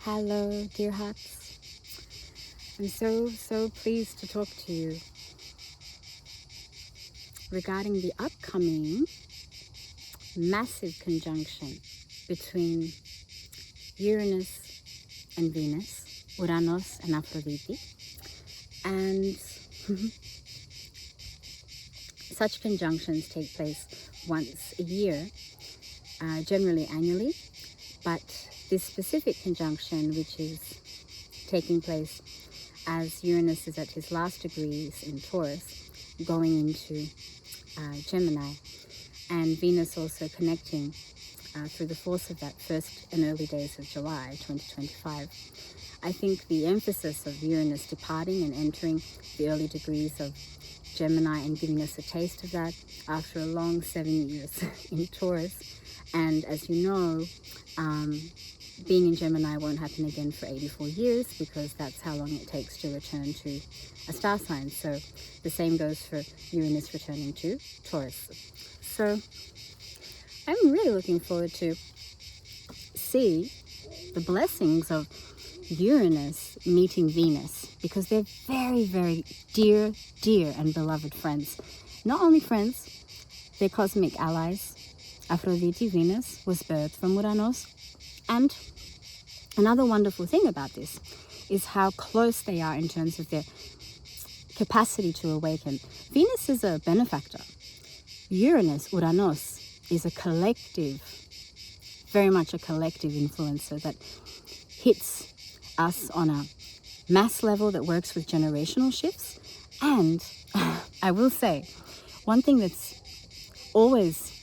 Hello, dear hearts. I'm so pleased to talk to you regarding the upcoming massive conjunction between Uranus and Venus, Uranus and Aphrodite, and such conjunctions take place once a year, generally annually, but this specific conjunction, which is taking place as Uranus is at his last degrees in Taurus, going into Gemini, and Venus also connecting through the force of that first and early days of July 2025. I think the emphasis of Uranus departing and entering the early degrees of Gemini and giving us a taste of that after a long 7 years in Taurus. And as you know, being in Gemini won't happen again for 84 years because that's how long it takes to return to a star sign. So the same goes for Uranus returning to Taurus. So I'm really looking forward to see the blessings of Uranus meeting Venus, because they're very, very dear and beloved friends. Not only friends, they're cosmic allies. Aphrodite, Venus, was birthed from Uranus. And another wonderful thing about this is how close they are in terms of their capacity to awaken. Venus is a benefactor. Uranus, is a collective, very much a collective influencer that hits us on a mass level that works with generational shifts. And I will say, one thing that's always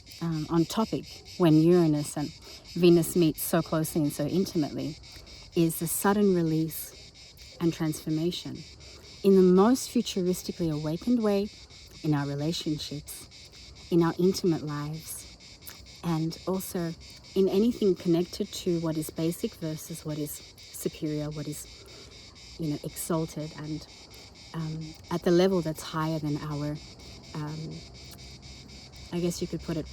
on topic when Uranus and Venus meet so closely and so intimately is the sudden release and transformation in the most futuristically awakened way in our relationships, in our intimate lives, and also in anything connected to what is basic versus what is superior, what is, exalted, and at the level that's higher than our, I guess you could put it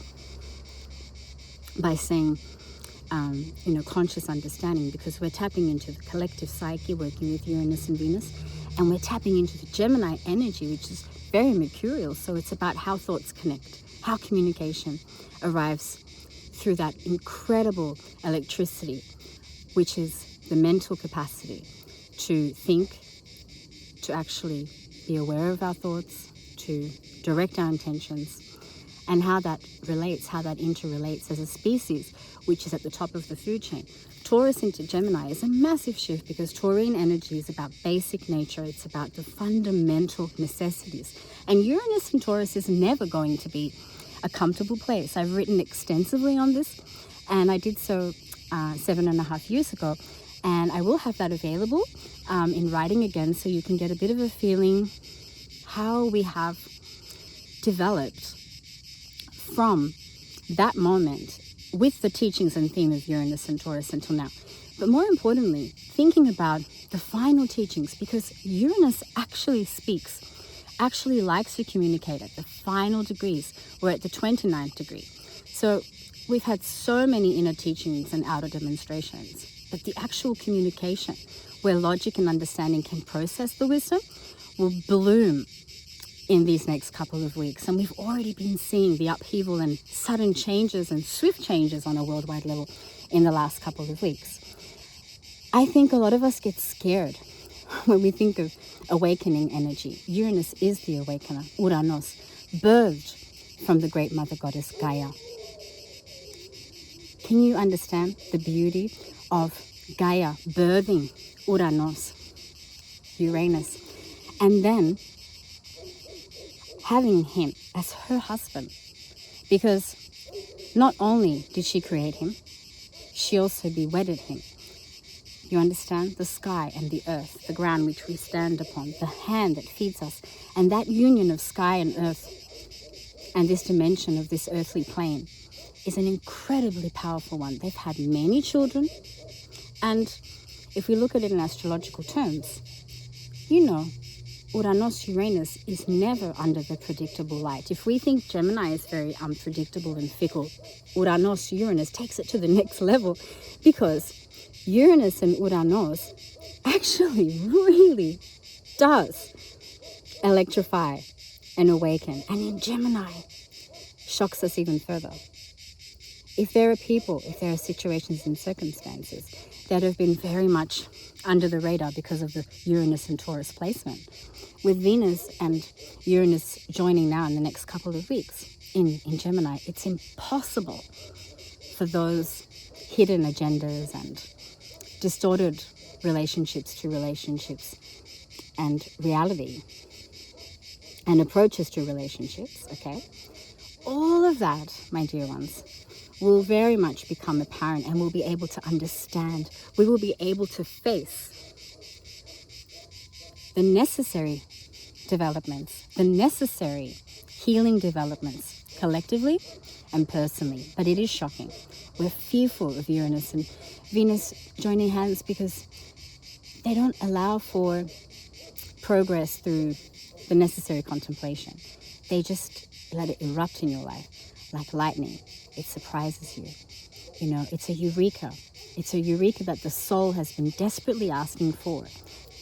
by saying, conscious understanding, because we're tapping into the collective psyche working with Uranus and Venus, and we're tapping into the Gemini energy, which is very mercurial. So it's about how thoughts connect, how communication arrives through that incredible electricity, which is the mental capacity to think, to actually be aware of our thoughts, to direct our intentions, and how that interrelates as a species, which is at the top of the food chain. Taurus into Gemini is a massive shift because Taurine energy is about basic nature. It's about the fundamental necessities. And Uranus and Taurus is never going to be a comfortable place. I've written extensively on this, and I did so 7.5 years ago. And I will have that available in writing again, so you can get a bit of a feeling how we have developed from that moment with the teachings and theme of Uranus and Taurus until now. But more importantly, thinking about the final teachings, because Uranus actually speaks, actually likes to communicate at the final degrees. We're at the 29th degree. So we've had so many inner teachings and outer demonstrations, but the actual communication where logic and understanding can process the wisdom will bloom in these next couple of weeks. And we've already been seeing the upheaval and sudden changes and swift changes on a worldwide level in the last couple of weeks. I think a lot of us get scared when we think of awakening energy. Uranus is the awakener, Uranus, birthed from the great mother goddess Gaia. Can you understand the beauty of Gaia birthing Uranus, and then having him as her husband? Because not only did she create him, she also bewedded him. You understand? The sky and the earth, the ground which we stand upon, the hand that feeds us, and that union of sky and earth and this dimension of this earthly plane is an incredibly powerful one. They've had many children, and if we look at it in astrological terms, Uranus is never under the predictable light. If we think Gemini is very unpredictable and fickle, Uranus takes it to the next level, because Uranus and Uranus actually really does electrify and awaken. And in Gemini, shocks us even further. If there are people, if there are situations and circumstances that have been very much under the radar because of the Uranus and Taurus placement, with Venus and Uranus joining now in the next couple of weeks in Gemini, it's impossible for those hidden agendas and distorted relationships to relationships and reality and approaches to relationships, okay? All of that, my dear ones, will very much become apparent, and we'll be able to understand. We will be able to face the necessary developments, the necessary healing developments, collectively and personally. But it is shocking. We're fearful of Uranus and Venus joining hands because they don't allow for progress through the necessary contemplation. They just let it erupt in your life like lightning. It surprises you. You know, it's a eureka. It's a eureka that the soul has been desperately asking for.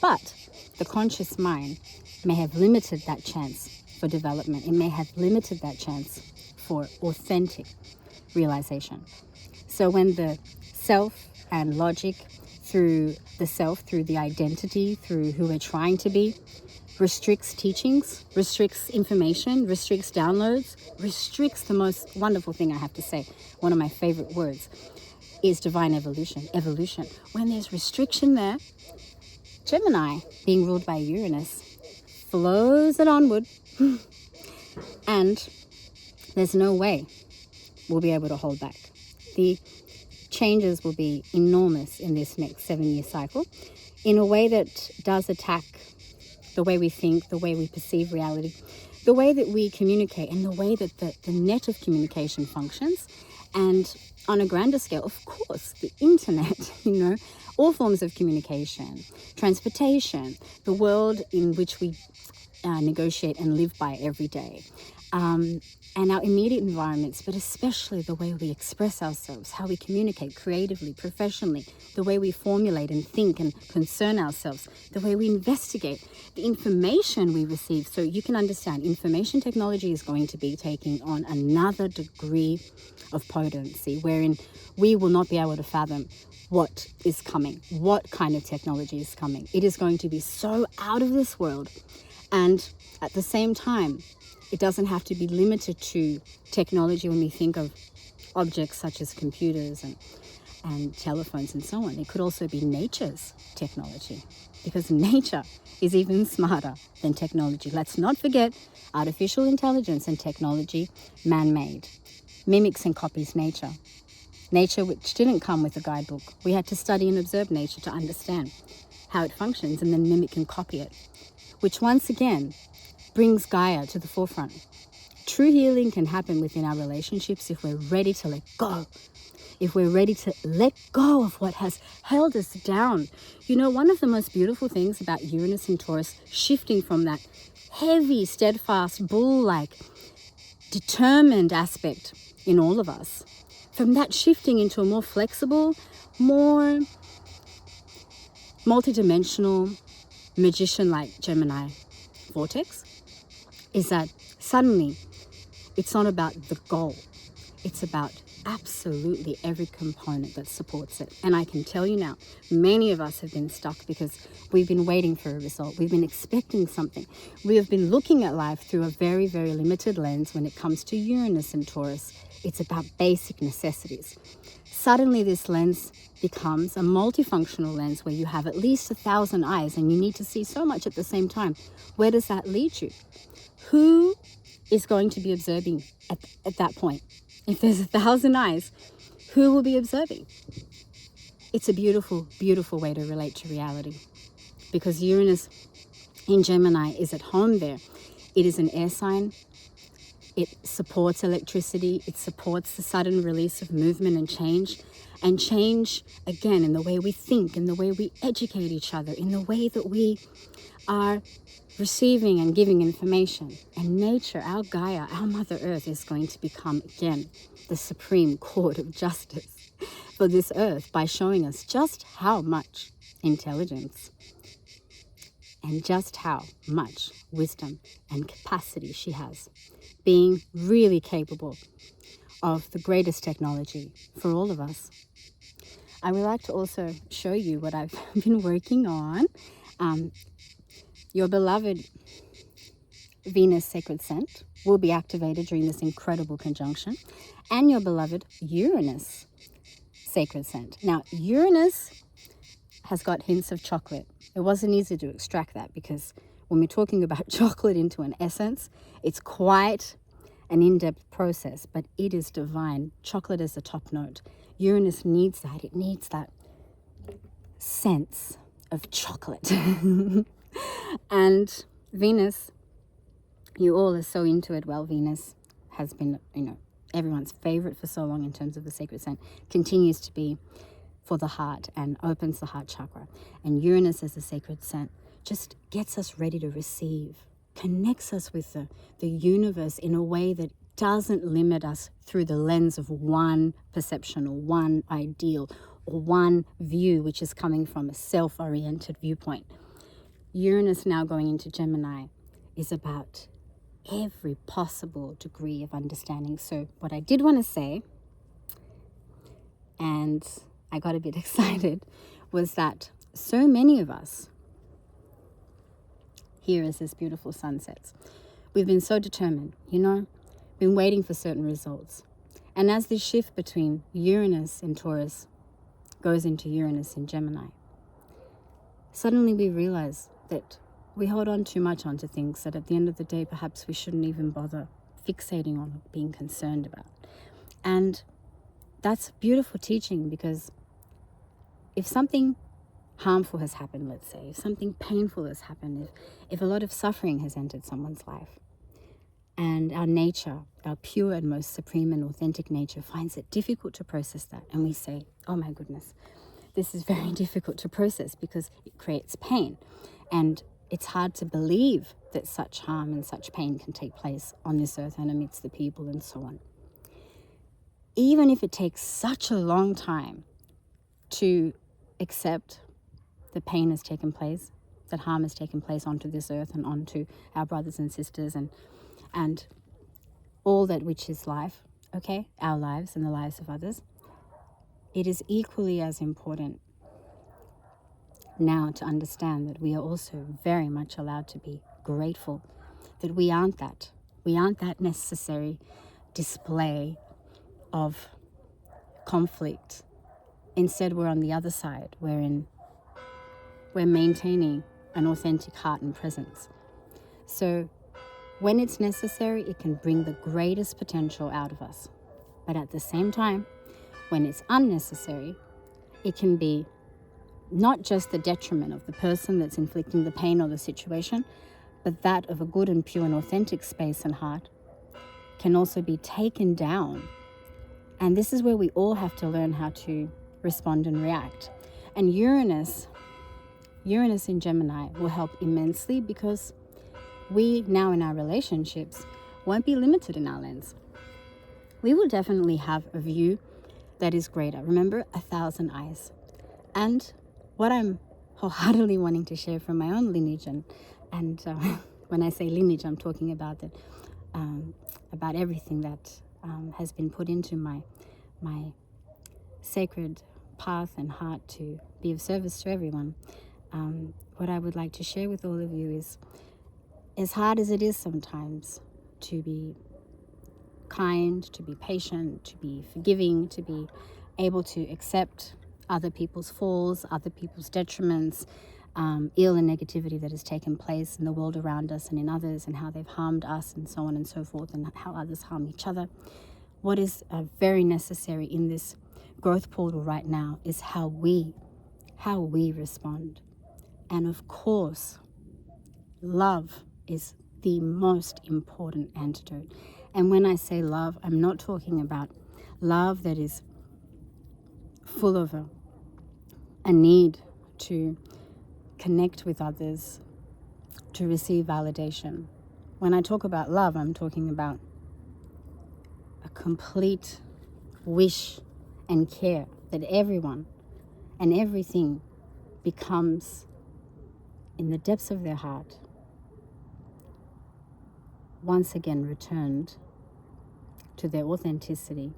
But the conscious mind may have limited that chance for development. It may have limited that chance for authentic realization. So when the self and logic through the self, through the identity, through who we're trying to be, restricts teachings, restricts information, restricts downloads, restricts the most wonderful thing I have to say. One of my favorite words is divine evolution. Evolution. When there's restriction there, Gemini, being ruled by Uranus, flows it onward, and there's no way we'll be able to hold back. The changes will be enormous in this next 7-year cycle in a way that does attack the way we think, the way we perceive reality, the way that we communicate, and the way that the net of communication functions. And on a grander scale, of course, the internet, all forms of communication, transportation, the world in which we negotiate and live by every day, and our immediate environments, but especially the way we express ourselves, how we communicate creatively, professionally, the way we formulate and think and concern ourselves, the way we investigate, the information we receive. So you can understand, information technology is going to be taking on another degree of potency, wherein we will not be able to fathom what is coming, what kind of technology is coming. It is going to be so out of this world. And at the same time, it doesn't have to be limited to technology when we think of objects such as computers and telephones and so on. It could also be nature's technology, because nature is even smarter than technology. Let's not forget, artificial intelligence and technology, man-made, mimics and copies nature. Nature which didn't come with a guidebook. We had to study and observe nature to understand how it functions and then mimic and copy it, which once again brings Gaia to the forefront. True healing can happen within our relationships if we're ready to let go. If we're ready to let go of what has held us down. One of the most beautiful things about Uranus and Taurus shifting from that heavy, steadfast, bull-like, determined aspect in all of us, from that shifting into a more flexible, more multidimensional, magician-like Gemini vortex, is that suddenly it's not about the goal. It's about absolutely every component that supports it. And I can tell you now, many of us have been stuck because we've been waiting for a result. We've been expecting something. We have been looking at life through a very, very limited lens when it comes to Uranus and Taurus. It's about basic necessities. Suddenly this lens becomes a multifunctional lens where you have at least 1,000 eyes and you need to see so much at the same time. Where does that lead you? Who is going to be observing at that point? If there's 1,000 eyes, who will be observing? It's a beautiful, beautiful way to relate to reality, because Uranus in Gemini is at home there. It is an air sign. It supports electricity. It supports the sudden release of movement and change again in the way we think, in the way we educate each other, in the way that we are receiving and giving information. And nature, our Gaia, our Mother Earth, is going to become again the supreme court of justice. for this earth by showing us just how much intelligence and just how much wisdom and capacity she has, being really capable of the greatest technology for all of us. I would like to also show you what I've been working on. Your beloved Venus sacred scent will be activated during this incredible conjunction, and your beloved Uranus sacred scent. Now, Uranus has got hints of chocolate. It wasn't easy to extract that because when we're talking about chocolate into an essence, it's quite an in-depth process, but it is divine. Chocolate is the top note. Uranus needs that. It needs that sense of chocolate. And Venus, you all are so into it. Well, Venus has been, everyone's favorite for so long in terms of the sacred scent, continues to be for the heart and opens the heart chakra. And Uranus as the sacred scent just gets us ready to receive, connects us with the universe in a way that doesn't limit us through the lens of one perception or one ideal or one view, which is coming from a self-oriented viewpoint. Uranus now going into Gemini is about every possible degree of understanding. So what I did want to say, and I got a bit excited, was that so many of us, here as this beautiful sun sets, we've been so determined, been waiting for certain results. And as this shift between Uranus and Taurus goes into Uranus and Gemini, suddenly we realize that we hold on too much onto things that at the end of the day, perhaps we shouldn't even bother fixating on, being concerned about. And that's beautiful teaching, because if something harmful has happened, let's say, if something painful has happened, if a lot of suffering has entered someone's life, and our nature, our pure and most supreme and authentic nature, finds it difficult to process that, and we say, oh my goodness, this is very difficult to process because it creates pain. And it's hard to believe that such harm and such pain can take place on this earth and amidst the people and so on. Even if it takes such a long time to accept that pain has taken place, that harm has taken place onto this earth and onto our brothers and sisters and all that which is life, okay, our lives and the lives of others, it is equally as important now to understand that we are also very much allowed to be grateful that we aren't that necessary display of conflict. Instead, we're on the other side, wherein we're maintaining an authentic heart and presence. So when it's necessary, it can bring the greatest potential out of us. But at the same time, when it's unnecessary, it can be not just the detriment of the person that's inflicting the pain or the situation, but that of a good and pure and authentic space and heart can also be taken down. And this is where we all have to learn how to respond and react. And Uranus in Gemini will help immensely, because we now in our relationships won't be limited in our lens. We will definitely have a view that is greater. Remember, 1,000 eyes. And what I'm wholeheartedly wanting to share from my own lineage, and when I say lineage, I'm talking about that, about everything that has been put into my sacred path and heart to be of service to everyone. What I would like to share with all of you is, as hard as it is sometimes to be kind, to be patient, to be forgiving, to be able to accept other people's falls, other people's detriments, ill and negativity that has taken place in the world around us and in others, and how they've harmed us and so on and so forth, and how others harm each other. What is very necessary in this growth portal right now is how we respond. And of course, love is the most important antidote. And when I say love, I'm not talking about love that is full of a need to connect with others, to receive validation. When I talk about love, I'm talking about a complete wish and care that everyone and everything becomes, in the depths of their heart, once again returned to their authenticity,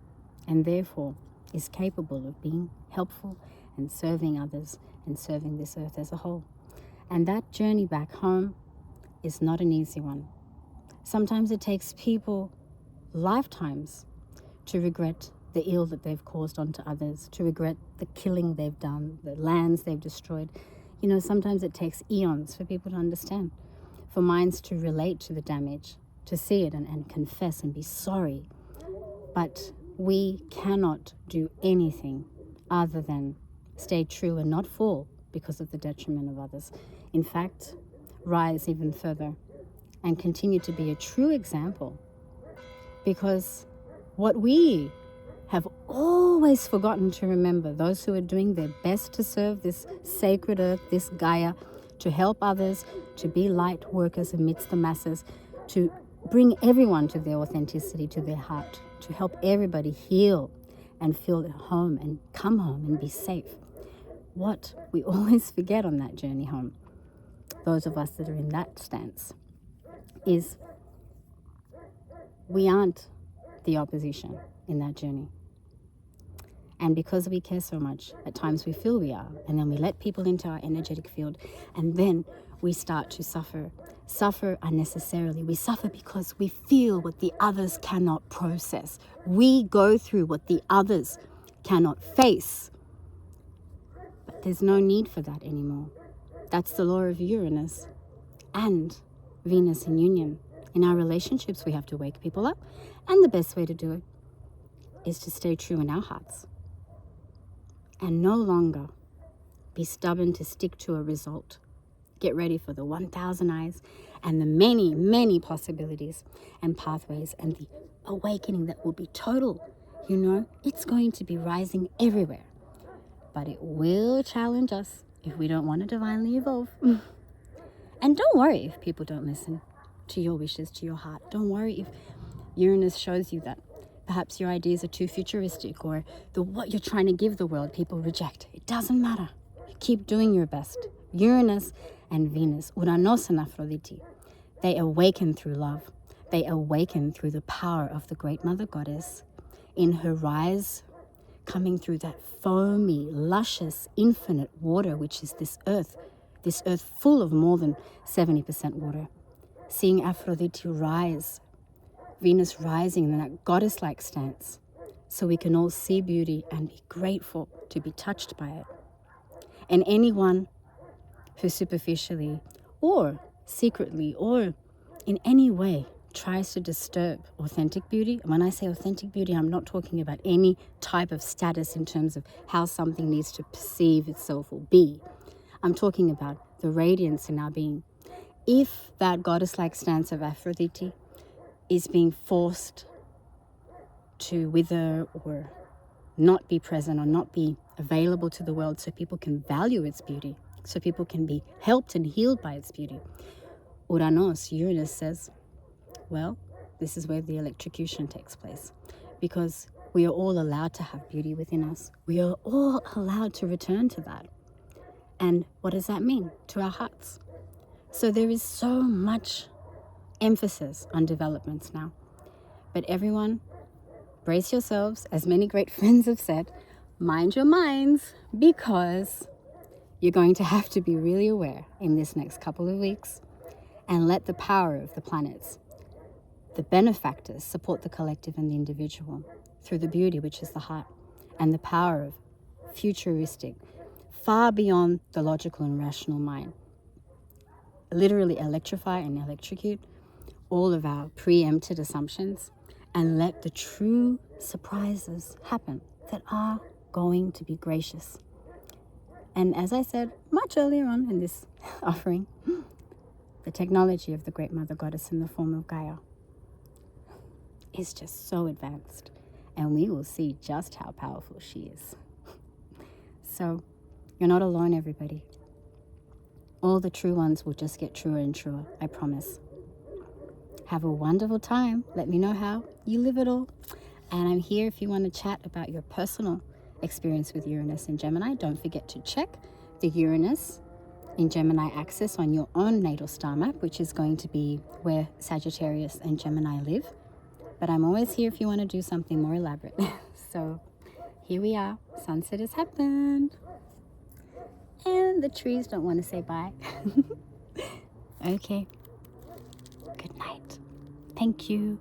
and therefore is capable of being helpful and serving others and serving this earth as a whole. And that journey back home is not an easy one. Sometimes it takes people lifetimes to regret the ill that they've caused onto others, to regret the killing they've done, the lands they've destroyed. You know, sometimes it takes eons for people to understand, for minds to relate to the damage, to see it and confess and be sorry. But we cannot do anything other than stay true and not fall because of the detriment of others. In fact, rise even further and continue to be a true example, because what we have always forgotten to remember, those who are doing their best to serve this sacred earth, this Gaia, to help others, to be light workers amidst the masses, to bring everyone to their authenticity, to their heart, to help everybody heal and feel at home and come home and be safe. What we always forget on that journey home, those of us that are in that stance, is we aren't the opposition in that journey. And because we care so much, at times we feel we are, and then we let people into our energetic field, and then we start to suffer unnecessarily. We suffer because we feel what the others cannot process. We go through what the others cannot face. But there's no need for that anymore. That's the law of Uranus and Venus in union. In our relationships, we have to wake people up, and the best way to do it is to stay true in our hearts and no longer be stubborn to stick to a result. Get ready for the 1,000 eyes and the many, many possibilities and pathways and the awakening that will be total. You know, it's going to be rising everywhere, but it will challenge us if we don't want to divinely evolve. And don't worry if people don't listen to your wishes, to your heart. Don't worry if Uranus shows you that perhaps your ideas are too futuristic, or what you're trying to give the world people reject. It doesn't matter. You keep doing your best. Uranus and Venus, Uranus and Aphrodite, they awaken through love. They awaken through the power of the great Mother Goddess in her rise, coming through that foamy, luscious, infinite water, which is this earth full of more than 70% water. Seeing Aphrodite rise, Venus rising in that goddess-like stance, so we can all see beauty and be grateful to be touched by it. And anyone who superficially or secretly or in any way tries to disturb authentic beauty, and when I say authentic beauty, I'm not talking about any type of status in terms of how something needs to perceive itself or be. I'm talking about the radiance in our being. If that goddess-like stance of Aphrodite is being forced to wither or not be present or not be available to the world so people can value its beauty, so people can be helped and healed by its beauty, Uranus says, well, this is where the electrocution takes place, because we are all allowed to have beauty within us. We are all allowed to return to that. And what does that mean to our hearts? So there is so much emphasis on developments now. But everyone, brace yourselves. As many great friends have said, mind your minds, because you're going to have to be really aware in this next couple of weeks and let the power of the planets, the benefactors, support the collective and the individual through the beauty, which is the heart, and the power of futuristic, far beyond the logical and rational mind. Literally electrify and electrocute all of our preempted assumptions and let the true surprises happen that are going to be gracious. And as I said much earlier on in this offering, the technology of the Great Mother Goddess in the form of Gaia is just so advanced, and we will see just how powerful she is. So you're not alone, everybody. All the true ones will just get truer and truer, I promise. Have a wonderful time. Let me know how you live it all. And I'm here if you want to chat about your personal experience with Uranus and Gemini. Don't forget to check the Uranus in Gemini axis on your own natal star map, which is going to be where Sagittarius and Gemini live. But I'm always here if you want to do something more elaborate. So here we are. Sunset has happened. And the trees don't want to say bye. Okay. Good night. Thank you.